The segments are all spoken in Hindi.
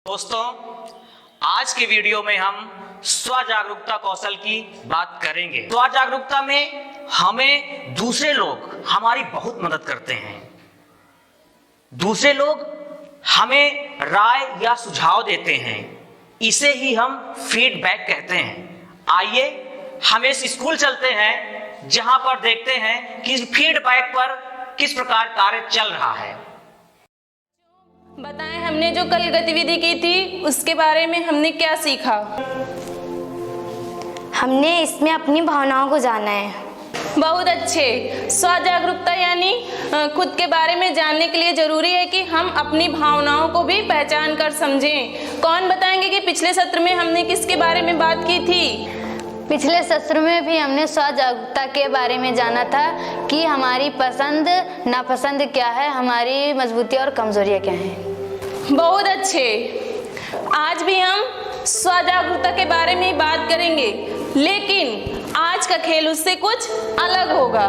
दोस्तों, आज के वीडियो में हम स्व जागरूकता कौशल की बात करेंगे। स्व जागरूकता में हमें दूसरे लोग हमारी बहुत मदद करते हैं। दूसरे लोग हमें राय या सुझाव देते हैं, इसे ही हम फीडबैक कहते हैं। आइए हम इस स्कूल चलते हैं जहां पर देखते हैं कि फीडबैक पर किस प्रकार कार्य चल रहा है। बताएं, हमने जो कल गतिविधि की थी उसके बारे में हमने क्या सीखा? हमने इसमें अपनी भावनाओं को जाना है। बहुत अच्छे। स्व जागरूकता यानी खुद के बारे में जानने के लिए जरूरी है कि हम अपनी भावनाओं को भी पहचान कर समझें। कौन बताएंगे कि पिछले सत्र में हमने किसके बारे में बात की थी? पिछले सत्र में भी हमने स्व जागरूकता के बारे में जाना था कि हमारी पसंद नापसंद क्या है, हमारी मजबूती और कमजोरियाँ क्या हैं। बहुत अच्छे। आज भी हम स्व जागरूकता के बारे में बात करेंगे, लेकिन आज का खेल उससे कुछ अलग होगा।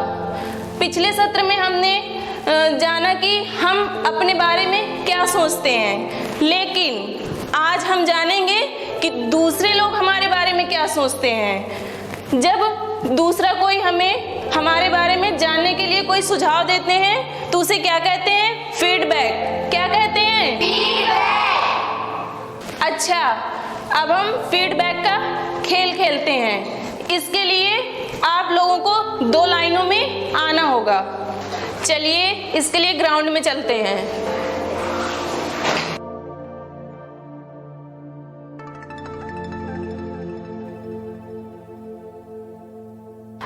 पिछले सत्र में हमने जाना कि हम अपने बारे में क्या सोचते हैं, लेकिन आज हम जानेंगे कि दूसरे लोग हमारे बारे में क्या सोचते हैं। जब दूसरा कोई हमें हमारे बारे में जानने के लिए कोई सुझाव देते हैं तो उसे क्या कहते हैं? फीडबैक। क्या कहते हैं? फीडबैक। अच्छा, अब हम फीडबैक का खेल खेलते हैं। इसके लिए आप लोगों को 2 लाइनों में आना होगा। चलिए इसके लिए ग्राउंड में चलते हैं।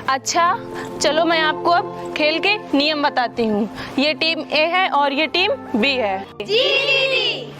अच्छा, चलो मैं आपको अब खेल के नियम बताती हूँ। ये टीम ए है और ये टीम बी है। जी।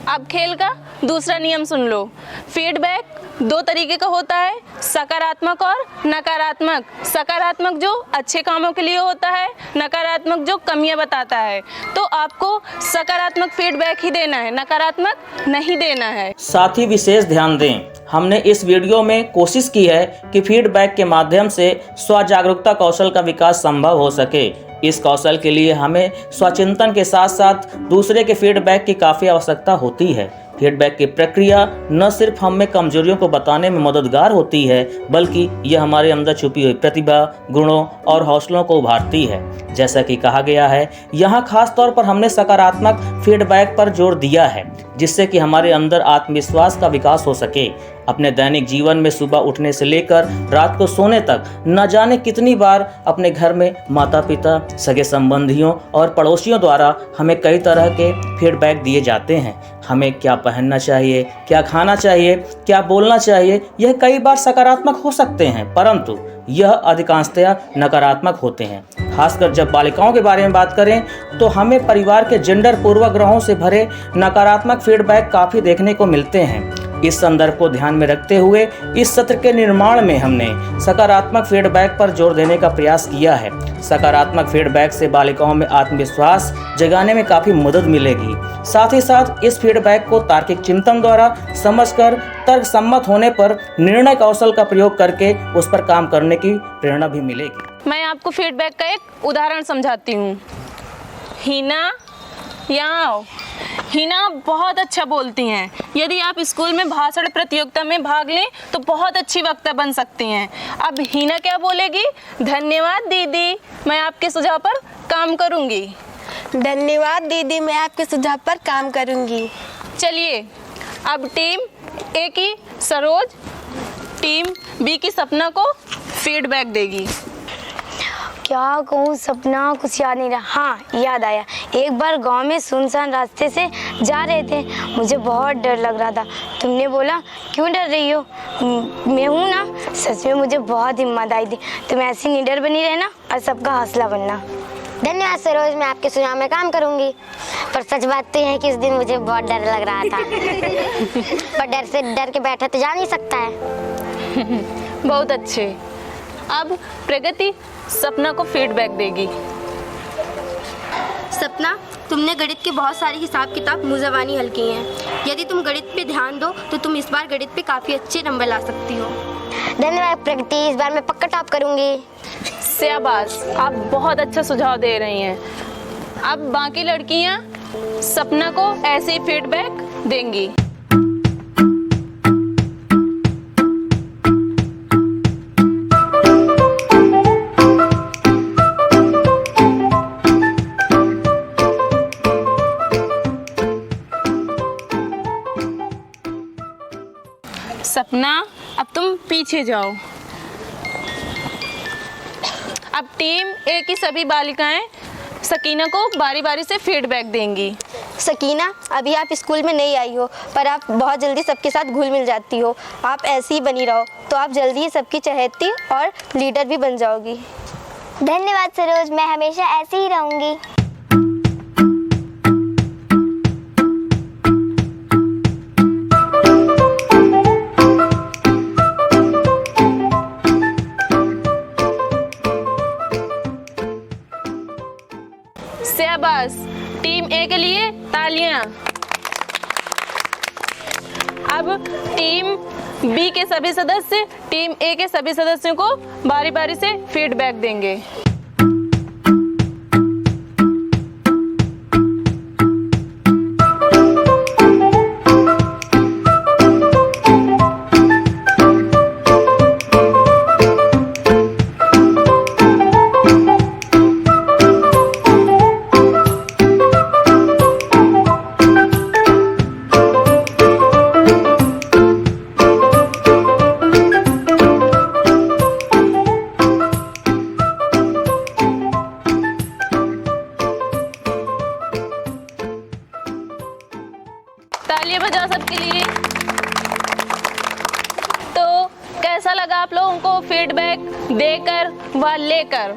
अब खेल का दूसरा नियम सुन लो। फीडबैक 2 तरीके का होता है, सकारात्मक और नकारात्मक। सकारात्मक जो अच्छे कामों के लिए होता है, नकारात्मक जो कमियां बताता है। तो आपको सकारात्मक फीडबैक ही देना है, नकारात्मक नहीं देना है। साथ ही विशेष ध्यान दें, हमने इस वीडियो में कोशिश की है कि फीडबैक के माध्यम से स्व जागरूकता कौशल का विकास संभव हो सके। इस कौशल के लिए हमें स्वचिंतन के साथ साथ दूसरे के फीडबैक की काफ़ी आवश्यकता होती है। फीडबैक की प्रक्रिया न सिर्फ हम में कमजोरियों को बताने में मददगार होती है, बल्कि यह हमारे अंदर छुपी हुई प्रतिभा, गुणों और हौसलों को उभारती है। जैसा कि कहा गया है, यहाँ खास तौर पर हमने सकारात्मक फीडबैक पर जोर दिया है, जिससे कि हमारे अंदर आत्मविश्वास का विकास हो सके। अपने दैनिक जीवन में सुबह उठने से लेकर रात को सोने तक न जाने कितनी बार अपने घर में माता पिता, सगे संबंधियों और पड़ोसियों द्वारा हमें कई तरह के फीडबैक दिए जाते हैं। हमें क्या पहनना चाहिए, क्या खाना चाहिए, क्या बोलना चाहिए, यह कई बार सकारात्मक हो सकते हैं, परंतु यह अधिकांशतया नकारात्मक होते हैं। खासकर जब बालिकाओं के बारे में बात करें तो हमें परिवार के जेंडर पूर्वाग्रहों से भरे नकारात्मक फीडबैक काफ़ी देखने को मिलते हैं। इस संदर्भ को ध्यान में रखते हुए इस सत्र के निर्माण में हमने सकारात्मक फीडबैक पर जोर देने का प्रयास किया है। सकारात्मक फीडबैक से बालिकाओं में आत्मविश्वास जगाने में काफ़ी मदद मिलेगी। साथ ही साथ इस फीडबैक को तार्किक चिंतन द्वारा समझकर तर्क सम्मत होने पर निर्णय कौशल का प्रयोग करके उस पर काम करने की प्रेरणा भी मिलेगी। मैं आपको फीडबैक का एक उदाहरण समझाती हूँ। हिना, यहाँ आओ। हिना बहुत अच्छा बोलती हैं। यदि आप स्कूल में भाषण प्रतियोगिता में भाग लें तो बहुत अच्छी वक्ता बन सकती हैं। अब हिना क्या बोलेगी? धन्यवाद दीदी, मैं आपके सुझाव पर काम करूंगी। धन्यवाद दीदी, मैं आपके सुझाव पर काम करूंगी। चलिए, अब टीम ए की सरोज टीम बी की सपना को फीडबैक देगी। क्या कहूँ सपना, कुछ याद नहीं रहा। हाँ, याद आया। एक बार गांव में सुनसान रास्ते से जा रहे थे, मुझे बहुत डर लग रहा था। तुमने बोला क्यों डर रही हो? मैं हूँ ना। सच में मुझे बहुत हिम्मत आई थी। तुम ऐसी निडर बनी रहना और सबका हौसला बनना। धन्यवाद सरोज, मैं आपके सुझाव में काम करूंगी। पर सच बात तो है कि इस दिन मुझे बहुत डर लग रहा था। पर डर से डर के बैठा तो जा नहीं सकता है। बहुत अच्छे। अब प्रगति सपना को फीडबैक देगी। सपना, तुमने गणित के बहुत सारे हिसाब किताब मुजवानी हल किए हैं। यदि तुम गणित पे ध्यान दो तो तुम इस बार गणित पे काफ़ी अच्छे नंबर ला सकती हो। धन्यवाद प्रगति, इस बार मैं पक्का टॉप करूंगी। शाबाश, आप बहुत अच्छा सुझाव दे रही हैं। अब बाकी लड़कियां सपना को ऐसे ही फीडबैक देंगी। सपना, अब तुम पीछे जाओ। अब टीम ए की सभी बालिकाएं सकीना को बारी बारी से फीडबैक देंगी। सकीना, अभी आप स्कूल में नहीं आई हो, पर आप बहुत जल्दी सबके साथ घुल मिल जाती हो। आप ऐसी ही बनी रहो तो आप जल्दी ही सबकी चहेती और लीडर भी बन जाओगी। धन्यवाद सरोज, मैं हमेशा ऐसी ही रहूंगी। शाबाश, टीम ए के लिए तालियां। अब टीम बी के सभी सदस्य टीम ए के सभी सदस्यों को बारी बारी से फीडबैक देंगे। तालियां बजाओ सबके लिए। तो कैसा लगा आप लोगों को फीडबैक देकर व लेकर?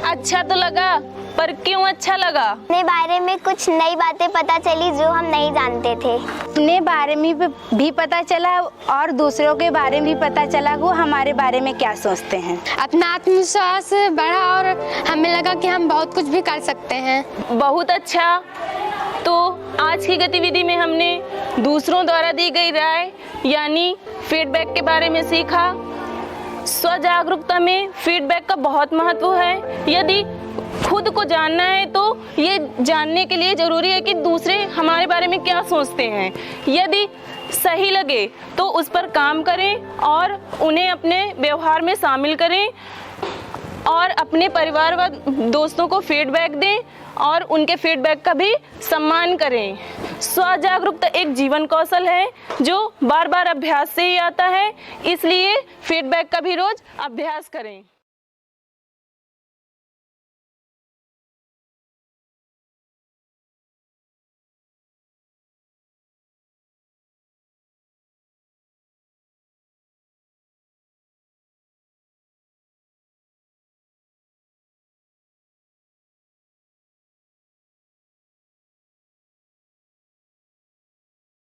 अच्छा तो लगा, पर क्यों अच्छा लगा? अपने बारे में कुछ नई बातें पता चली जो हम नहीं जानते थे। अपने बारे में भी पता चला और दूसरों के बारे में भी पता चला वो हमारे बारे में क्या सोचते हैं। अपना आत्मविश्वास बढ़ा और हमें लगा कि हम बहुत कुछ भी कर सकते हैं। बहुत अच्छा। तो आज की गतिविधि में हमने दूसरों द्वारा दी गई राय यानी फीडबैक के बारे में सीखा। स्व जागरूकता में फीडबैक का बहुत महत्व है। यदि खुद को जानना है तो ये जानने के लिए ज़रूरी है कि दूसरे हमारे बारे में क्या सोचते हैं। यदि सही लगे तो उस पर काम करें और उन्हें अपने व्यवहार में शामिल करें और अपने परिवार व दोस्तों को फीडबैक दें और उनके फीडबैक का भी सम्मान करें। स्व जागरूकता एक जीवन कौशल है जो बार बार अभ्यास से ही आता है, इसलिए फीडबैक का भी रोज अभ्यास करें।